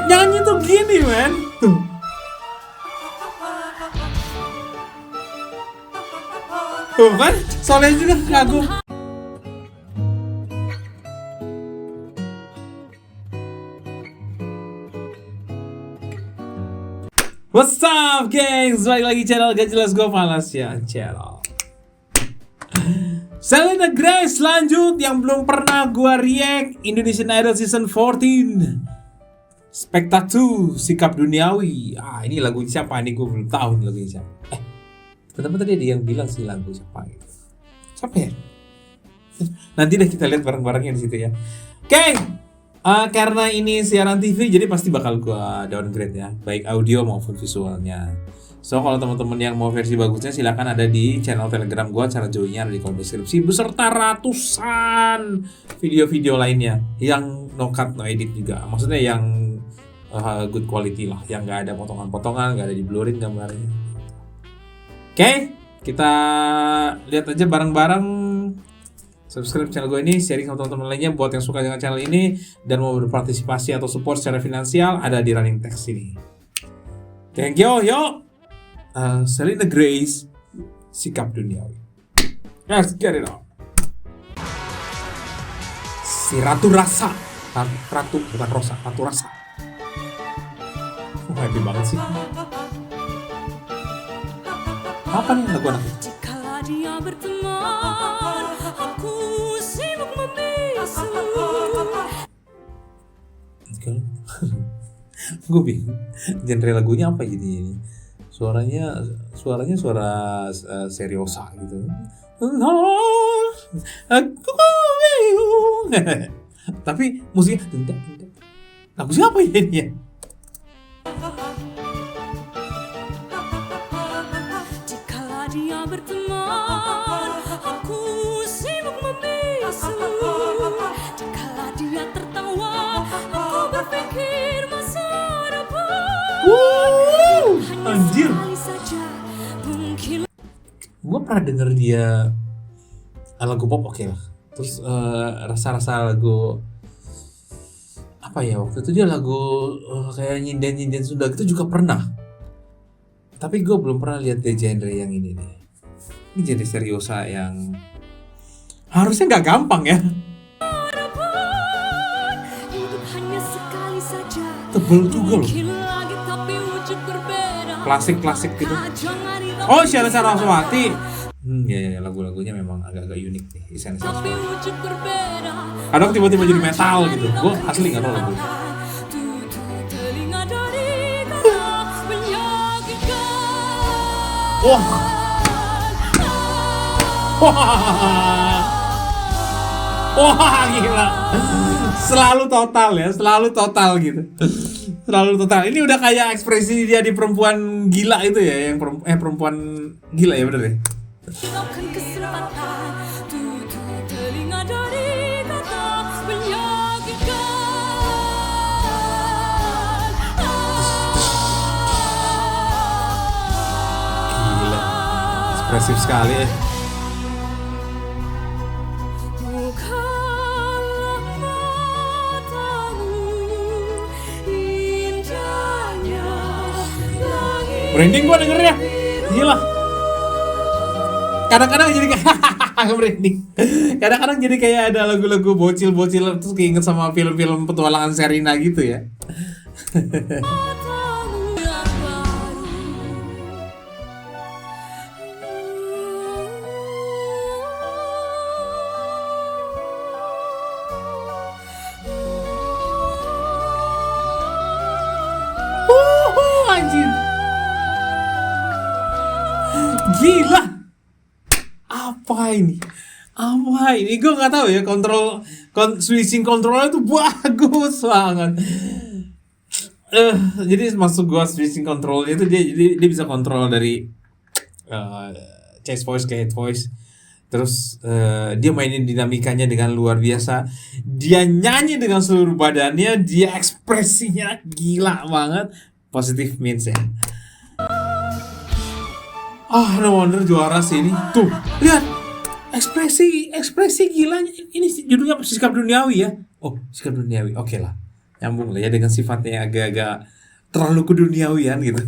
Nyanyi tuh gini men. Tuh. Tuh kan, soalnya juga kagum. What's up, gengs? Balik lagi channel Gak Jelas Gue Panas ya, channel Selena Grace lanjut yang belum pernah gua react. Indonesian Idol Season 14 Spektatu Sikap Duniawi. Ini lagu siapa nih? Gue belum tahu nih lagunya siapa. Teman-teman tadi ada yang bilang sih lagu siapa gitu. Siapa ya? Nanti deh kita lihat bareng-barengnya di situ ya. Oke. Karena ini siaran TV jadi pasti bakal gua downgrade ya, baik audio maupun visualnya. So kalau teman-teman yang mau versi bagusnya silakan ada di channel Telegram gua, cara joinnya ada di kolom deskripsi beserta ratusan video-video lainnya yang no cut no edit juga. Maksudnya yang good quality lah, yang nggak ada potongan-potongan, nggak ada di blurrin gambarnya. Oke, kita lihat aja bareng-bareng. Subscribe channel gue ini, sharing sama teman-teman lainnya. Buat yang suka dengan channel ini dan mau berpartisipasi atau support secara finansial, ada di running text ini. Thank you, yo. Selena Grace, Sikap Duniawi. Let's get it on. Si Ratu Rasa. Ratu, bukan Rosa, Ratu Rasa. Happy banget sih. Apa nih lagu anaknya? Jikala dia berteman, aku sibuk membisu. Gue bingung. Genre lagunya apa jadinya ini? Suaranya suara seriosa gitu. Aku bingung. Tapi musiknya dendam. Lagu siapa ya ini ya? Jikala dia berteman, aku sibuk membisu. Jikala dia tertawa, aku berpikir masa depan. Anjir. Sekali saja, mungkin. Gue pernah denger dia lagu pop oke lah. Terus rasa-rasa lagu apa ya, waktu itu dia lagu kayak nyinden Sunda gitu juga pernah. Tapi gue belum pernah lihat dia genre yang ini nih. Ini genre seriosa yang harusnya nggak gampang ya. Hidup hanya sekali saja. Tebel juga loh. Mungkin lagi tapi wujud berbeda. Klasik gitu. Jangan hiraukan Oh, Isyana Saraswati. Ya, lagu-lagunya memang agak-agak unik nih, Isyana tapi Saraswati. wujud berbeda. Kadang tiba-tiba jadi metal gitu. Gue asli nggak tahu lagu. Tutup telinga dari kata menyakitkan. Wah. Wah, gila. Selalu total gitu. Selalu total. Ini udah kayak ekspresi dia di perempuan gila itu ya, yang perempuan gila ya, bener ya? Hiraukan kesempatan. Tutup telinga dari kata menyakitkan. Gila. Ekspresif sekali ya. Bukalah matamu, indahnya langit. Merinding gua dengernya. Gila. Kadang-kadang jadi kayak merinding. Kadang-kadang jadi kayak ada lagu-lagu bocil-bocil terus keinget sama film-film petualangan Sherina gitu ya. Matamu yang baru. Anjir. Gila. Apa ini? Gue nggak tahu ya, switching kontrolnya tuh bagus banget. Jadi maksud gue switching controlnya itu dia bisa kontrol dari chest voice ke head voice. Terus dia mainin dinamikanya dengan luar biasa. Dia nyanyi dengan seluruh badannya. Dia ekspresinya gila banget. Positive means ya. No wonder juara sih ini. Tuh, lihat. ekspresi gila. Ini judulnya apa? Sikap Duniawi ya. Oh, Sikap Duniawi. Oke lah. Nyambung lah ya dengan sifatnya yang agak-agak terlalu keduniawian gitu.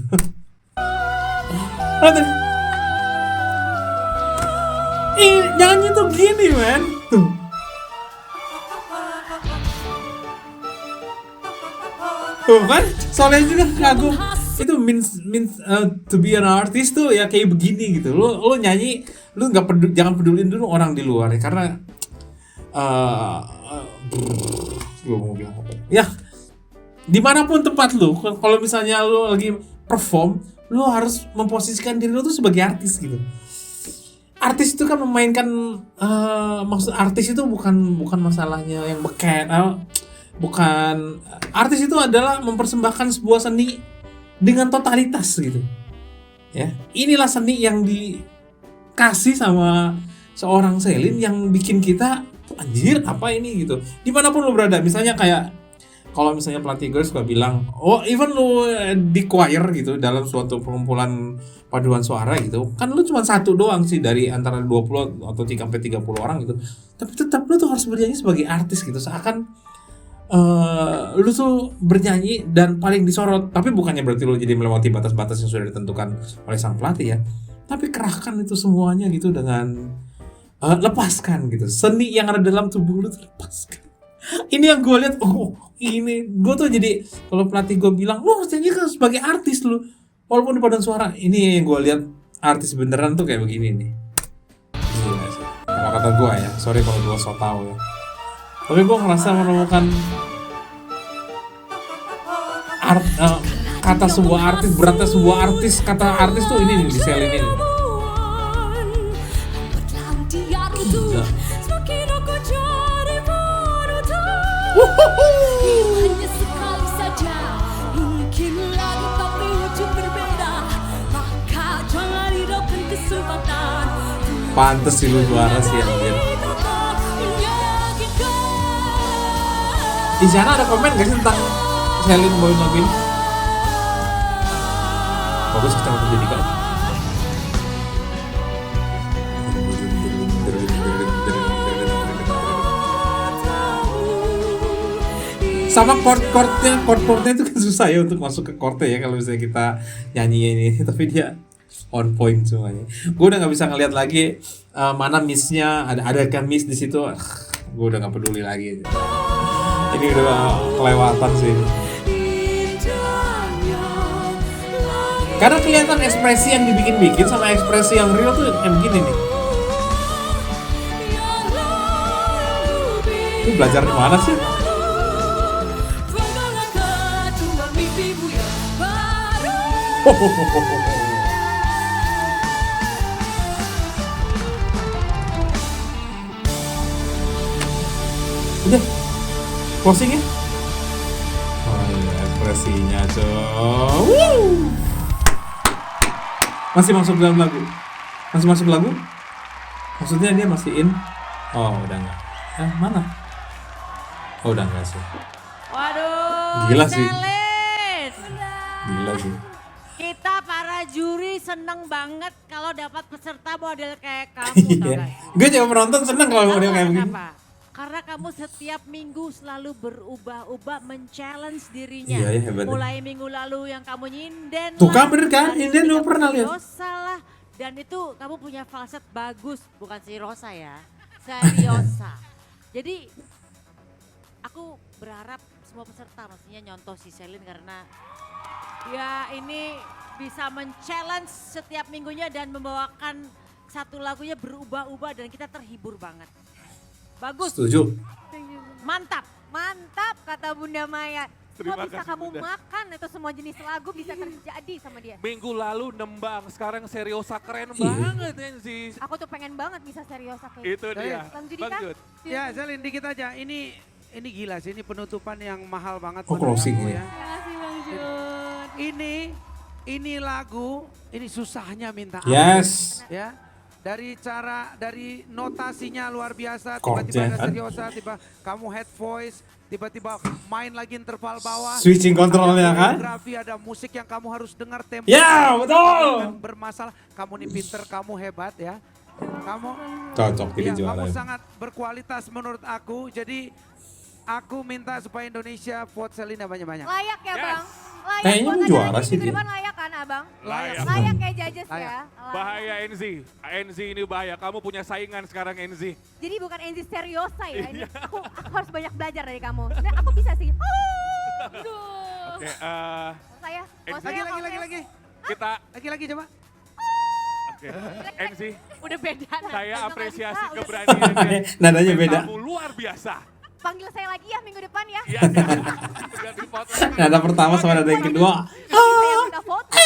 Nyanyi tuh gini men. Tuh. Tuh kan, soalnya juga lagu itu means to be an artist tuh ya kayak begini gitu. Lo nyanyi, lo nggak jangan pedulin dulu orang di luar ya, karena gue mau bilang apa? Ya, dimanapun tempat lo, kalau misalnya lo lagi perform, lo harus memposisikan diri lo tuh sebagai artis gitu. Artis itu kan memainkan, maksud artis itu bukan masalahnya yang beken. Bukan, artis itu adalah mempersembahkan sebuah seni dengan totalitas gitu. Ya, inilah seni yang dikasih sama seorang Celine yang bikin kita anjir apa ini gitu. Dimanapun lo berada, misalnya kayak kalau misalnya pelatih gue suka bilang, oh even lo di choir gitu dalam suatu perkumpulan paduan suara gitu, kan lo cuma satu doang sih dari antara 20 atau 30 orang gitu. Tapi tetap lo tuh harus bernyanyi sebagai artis gitu, seakan lu tuh bernyanyi dan paling disorot. Tapi bukannya berarti lu jadi melewati batas-batas yang sudah ditentukan oleh sang pelatih ya, tapi kerahkan itu semuanya gitu dengan lepaskan gitu seni yang ada dalam tubuh lu tuh, lepaskan. Ini yang gue lihat, oh ini gue tuh jadi, kalau pelatih gue bilang lu harus nyanyi kan sebagai artis lu walaupun di paduan suara, ini yang gue lihat artis beneran tuh kayak begini nih. Gila sih kalau kata gue ya, sorry kalau gue so tau ya, tapi gue ngerasa menemukan kata sebuah artis, beratnya sebuah artis, kata artis tuh ini nih di Celine ini. Gila. Hanya sekali saja, mungkin lagi tapi wujud berbeda. Maka jangan hiraukan kesempatan. Pantes sih lu juara sih anjir. Di sana ada komen gak sih tentang Celine bawain lagu ini? Bagus kita mau menjadikan. Sama chord-chordnya itu kan susah ya untuk masuk ke chordnya ya kalau misalnya kita nyanyi ini, tapi dia on point semuanya. Gue udah nggak bisa ngeliat lagi mana miss-nya, adakah miss di situ. Gue udah nggak peduli lagi. Ini udah kelewatan sih. Karena kelihatan ekspresi yang dibikin-bikin sama ekspresi yang real tuh yang begini nih. Lu belajar di mana sih? Udah closing ya? Oh iya, ekspresinya coy. Masih masuk dalam lagu? Masih masuk lagu? Maksudnya dia masih in? Oh udah enggak. Mana? Oh udah enggak sih. Waduh, Gila sih. Celine. Gila sih. Kita para juri seneng banget kalau dapat peserta model kayak kamu, tau Iya. gak? Gue juga penonton seneng kalau Tahu model nggak kayak begini. kenapa? Karena kamu setiap minggu selalu berubah-ubah men-challenge dirinya. Iya, ya, hebat ya. Mulai minggu lalu yang kamu nyinden Tuh kan, lah, bener kan? dari Nyinden itu lu kamu pernah lihat. Seriosa lah. Dan itu kamu punya falset bagus, bukan si Rosa ya. Seriosa. Jadi aku berharap semua peserta maksudnya nyontoh si Celine karena ya ini bisa men-challenge setiap minggunya dan membawakan satu lagunya berubah-ubah dan kita terhibur banget. Bagus. Setuju. Mantap. Mantap kata Bunda Maya. Semua Terima bisa kasih, kamu Bunda. makan itu semua jenis lagu bisa terjadi sama dia. Minggu lalu nembang, sekarang Seriosa keren Iya. banget Enzi. Aku tuh pengen banget bisa seriosa kayak Itu gitu. dia. Bang Judika? Bang Jud. Ya, Celine dikit aja. Ini gila sih, ini penutupan yang mahal banget. Oh, menurut closing aku ini. ya. Terima kasih Bang Jud. Ini lagu, ini susahnya minta ampun. Yes. Ya, dari notasinya luar biasa. Chordnya, Tiba-tiba ada kan? seriosa, tiba kamu head voice, tiba-tiba main lagi interval bawah. Switching kontrolnya kan? Ada koreografi, ada musik yang kamu harus dengar tempo. Ya, betul. Bermasalah, kamu nih pinter, kamu hebat ya. Kamu Cocok pilih Iya, juara. kamu sangat berkualitas menurut aku. Jadi aku minta supaya Indonesia vote Selina banyak-banyak. Layak ya Yes. Bang? Layak Kayaknya buat mau ada juara lagi sih minggu dia. depan layak kan Abang? Layak. Layak kayak judges Layak. ya. Bahaya NZ. NZ ini bahaya. Kamu punya saingan sekarang NZ. Jadi bukan Enzi Seriosa ya. Ini Iya. aku harus banyak belajar dari kamu. Sebenarnya aku bisa sih. Oke, Saya, mau Lagi, saya lagi, lagi, lagi. kita Lagi coba. oke. NZ, Udah beda. saya Udah apresiasi nggak bisa, udah keberaniannya. Nadanya beda. Kamu luar biasa. Panggil saya lagi ya minggu depan ya. Iya, iya. Udah dipotong. Nada pertama sama nada yang kedua. Saya minta foto.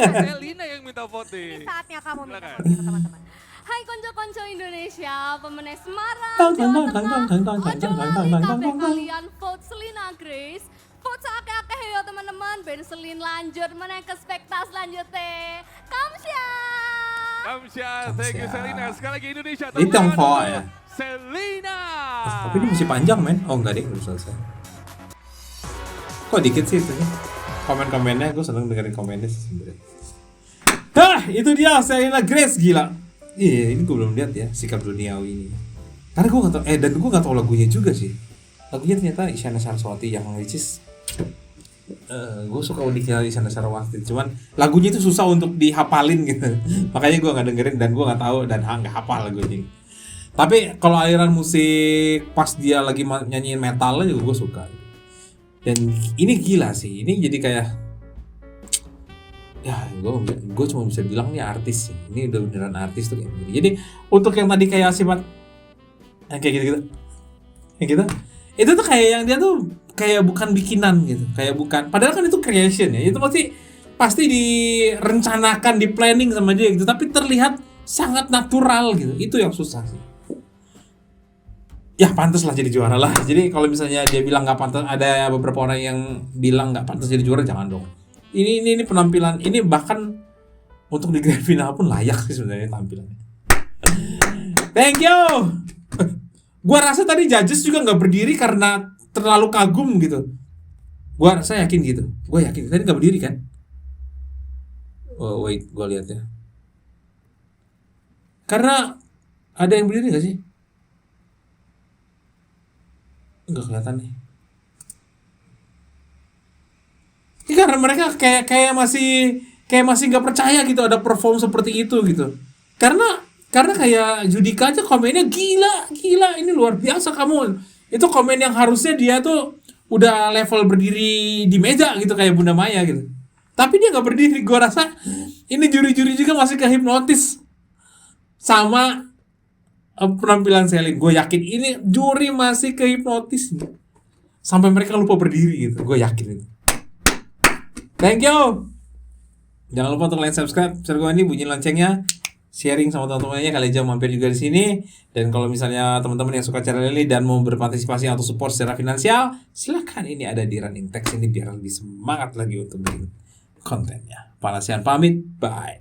Selina yang minta Ini voting. saatnya kamu minta Silakan. foto ke teman-teman. Hai konco-konco Indonesia, pemenang Semarang, Tang, Jawa tang, tang, tang, Tengah. tang, tang, Ojo tang, tang, lali tang, tang, kabeh tang. kalian vote Selina Grace. Vote seakeh-akeh ya teman-teman, ben Selin lanjut meneh ke spektas lanjutnya. Kamsya. Kamsya, thank you Selina. Sekali lagi Indonesia. Ini Tiongkok tangan ya? Selina. Tapi ini masih panjang men. Oh enggak deh, belum selesai. Kok dikit sih itu nih? Komen-komennya, gue seneng dengerin komennya sih sebenernya. Hah, itu dia Selina Grace, gila. Iya, ini gue belum lihat ya sikap duniawi ini. Karena gue gak tau, dan gue gak tau lagunya juga sih. Lagunya ternyata Isyana Saraswati yang which is gue suka uniknya Isyana Saraswati. Cuman lagunya itu susah untuk dihafalin gitu. Makanya gue gak dengerin dan gue gak tahu dan gak hafal lagunya. Tapi kalau aliran musik pas dia lagi nyanyiin metalnya juga gue suka. Dan ini gila sih, ini jadi kayak ya gue cuma bisa bilang nih artis sih. Ini udah beneran artis tuh kayak gini. Jadi untuk yang tadi kayak sifat yang kayak gitu-gitu, yang gitu, itu tuh kayak yang dia tuh kayak bukan bikinan gitu, kayak bukan. Padahal kan itu creation ya, itu pasti direncanakan, di planning sama dia gitu. Tapi terlihat sangat natural gitu. Itu yang susah sih. Ya pantas lah jadi juara lah. Jadi kalau misalnya dia bilang nggak pantas, ada beberapa orang yang bilang nggak pantas jadi juara, jangan dong. Ini penampilan ini bahkan untuk di grand final pun layak sih sebenarnya tampilannya. Thank you. Gua rasa tadi judges juga nggak berdiri karena terlalu kagum gitu. Gua rasa yakin gitu. Gua yakin tadi nggak berdiri kan? Oh wait, gua lihat ya. Karena ada yang berdiri nggak sih? Nggak kelihatan nih. Ini karena mereka kayak masih nggak percaya gitu ada perform seperti itu gitu. Karena kayak Judika aja komennya gila ini luar biasa kamu. Itu komen yang harusnya dia tuh udah level berdiri di meja gitu kayak Bunda Maya gitu. Tapi dia nggak berdiri. Gua rasa ini juri-juri juga masih kehipnotis sama penampilan Selin. Gue yakin ini juri masih kehipnotis sampai mereka lupa berdiri gitu. Gue yakin itu. Thank you. Jangan lupa untuk like, subscribe, share gue ini, bunyi loncengnya, sharing sama teman-temannya. Kalian jangan mampir juga di sini. Dan kalau misalnya teman-teman yang suka channel ini dan mau berpartisipasi atau support secara finansial, silakan, ini ada di running text ini biar lebih semangat lagi untuk bikin kontennya. Palasian pamit, bye.